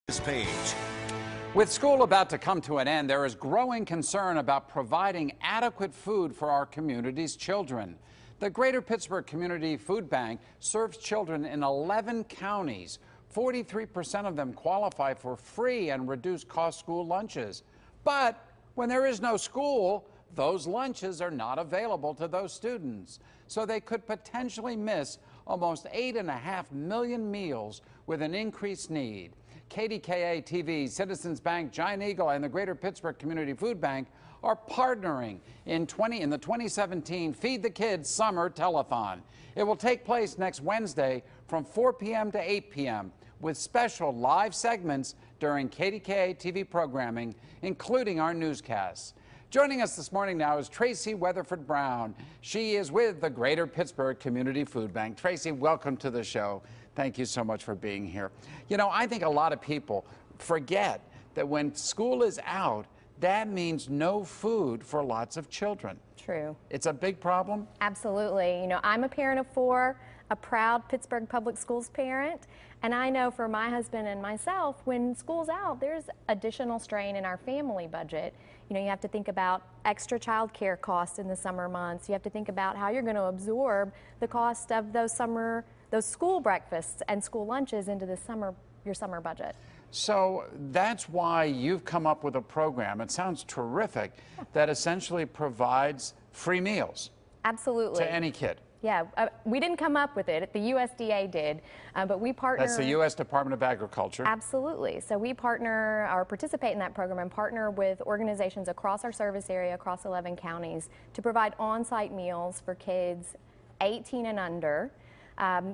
This page. With school about to come to an end, there is growing concern about providing adequate food for our community's children. The Greater Pittsburgh Community Food Bank serves children in 11 counties. 43% of them qualify for free and reduced cost school lunches. But when there is no school, those lunches are not available to those students. So they could potentially miss almost 8.5 million meals with an increased need. KDKA TV, Citizens Bank, Giant Eagle, and the Greater Pittsburgh Community Food Bank are partnering in the 2017 Feed the Kids Summer Telethon. It will take place next Wednesday from 4 p.m. to 8 p.m. with special live segments during KDKA TV programming, including our newscasts. Joining us this morning now is Traci Weatherford-Brown. She is with the Greater Pittsburgh Community Food Bank. Traci, welcome to the show. Thank you so much for being here. You know, I think a lot of people forget that when school is out, that means no food for lots of children. True. It's a big problem? Absolutely. You know, I'm a parent of 4, a proud Pittsburgh Public Schools parent, and I know for my husband and myself, when school's out, there's additional strain in our family budget. You know, you have to think about extra child care costs in the summer months. You have to think about how you're going to absorb the cost of those school breakfasts and school lunches into your summer budget. So that's why you've come up with a program, it sounds terrific, that essentially provides free meals. Absolutely. To any kid. Yeah, we didn't come up with it. The USDA did, but we partner. That's the U.S. Department of Agriculture. Absolutely. So we partner or participate in that program and partner with organizations across our service area, across 11 counties, to provide on-site meals for kids 18 and under.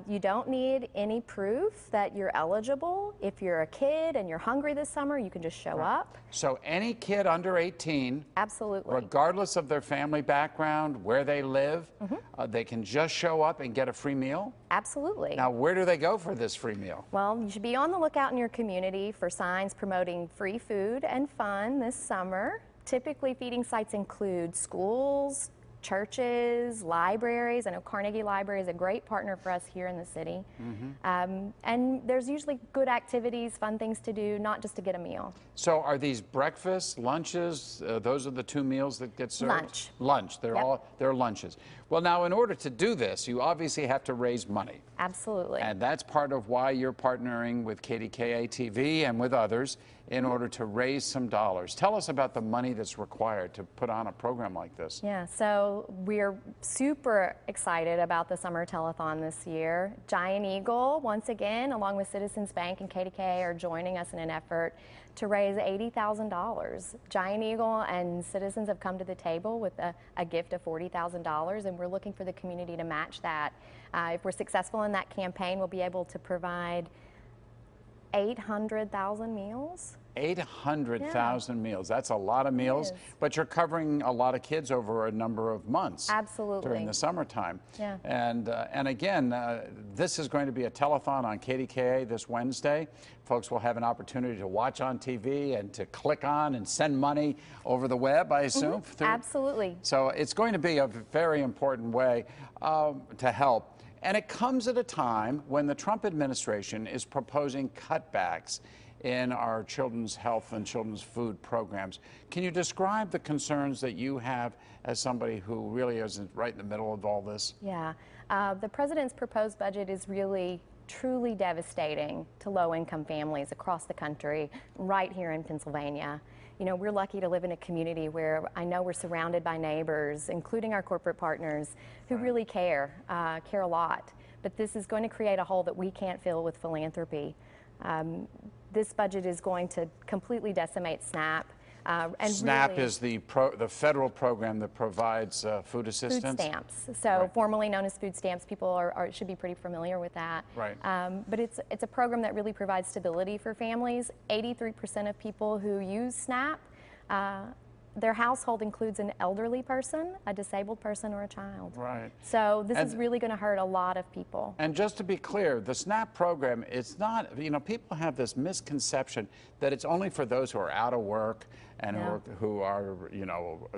You don't need any proof that you're eligible. If you're a kid and you're hungry this summer, you can just show up. So any kid under 18, absolutely, regardless of their family background, where they live, they can just show up and get a free meal? Absolutely. Now, where do they go for this free meal? Well, you should be on the lookout in your community for signs promoting free food and fun this summer. Typically, feeding sites include schools, churches, libraries. I know Carnegie Library is a great partner for us here in the city. And there's usually good activities, fun things to do, not just to get a meal. So are these breakfasts, lunches, those are the 2 meals that get served? Lunch. Lunch. They're lunches. Well, now, in order to do this, you obviously have to raise money. Absolutely. And that's part of why you're partnering with KDKA TV and with others in order to raise some dollars. Tell us about the money that's required to put on a program like this. Yeah, so we're super excited about the Summer Telethon this year. Giant Eagle, once again, along with Citizens Bank and KDKA, are joining us in an effort to raise $80,000. Giant Eagle and Citizens have come to the table with a gift of $40,000, and we're looking for the community to match that. If we're successful in that campaign, we'll be able to provide 800,000 meals. 800,000 meals. That's a lot of meals, but you're covering a lot of kids over a number of months. Absolutely. During the summertime. Yeah. And again, this is going to be a telethon on KDKA this Wednesday. Folks will have an opportunity to watch on TV and to click on and send money over the web, I assume. Absolutely. So it's going to be a very important way to help. And it comes at a time when the Trump administration is proposing cutbacks in our children's health and children's food programs. Can you describe the concerns that you have as somebody who really is right in the middle of all this? Yeah, the president's proposed budget is really truly devastating to low-income families across the country, right here in Pennsylvania. You know, we're lucky to live in a community where I know we're surrounded by neighbors, including our corporate partners, who really care a lot. But this is going to create a hole that we can't fill with philanthropy. This budget is going to completely decimate SNAP. And SNAP really, is the federal program that provides food assistance? Food stamps. So formerly known as food stamps, people should be pretty familiar with that. Right. But it's a program that really provides stability for families. 83% of people who use SNAP, their household includes an elderly person, a disabled person, or a child. Right. So this is really going to hurt a lot of people. And just to be clear, the SNAP program, it's not, you know, people have this misconception that it's only for those who are out of work and who are, you know,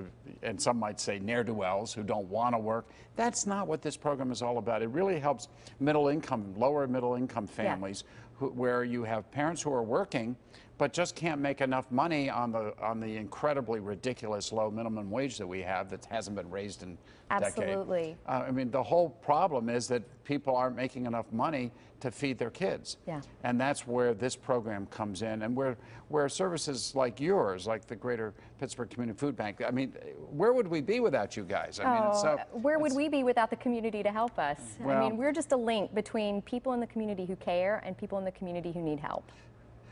and some might say ne'er-do-wells who don't want to work. That's not what this program is all about. It really helps middle income, lower middle income families where you have parents who are working but just can't make enough money on the incredibly ridiculous low minimum wage that we have that hasn't been raised in decades. Absolutely. I mean, the whole problem is that people aren't making enough money to feed their kids. Yeah. And that's where this program comes in, and where services like yours, like the Greater Pittsburgh Community Food Bank, I mean, where would we be without you guys? I mean, where would we be without the community to help us? Well, I mean, we're just a link between people in the community who care and people in the community who need help.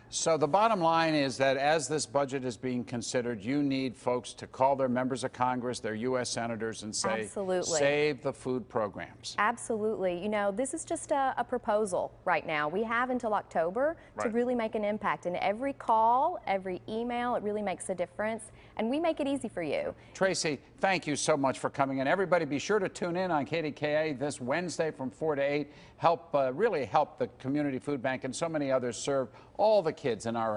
So the bottom line is that as this budget is being considered, you need folks to call their members of Congress, their U.S. senators, and say, absolutely, save the food programs. Absolutely. You know, this is just a proposal right now. We have until October to really make an impact. And every call, every email, it really makes a difference. And we make it easy for you. Traci, thank you so much for coming in. Everybody be sure to tune in on KDKA this Wednesday from 4 to 8. Really help the Community Food Bank and so many others serve all the kids in our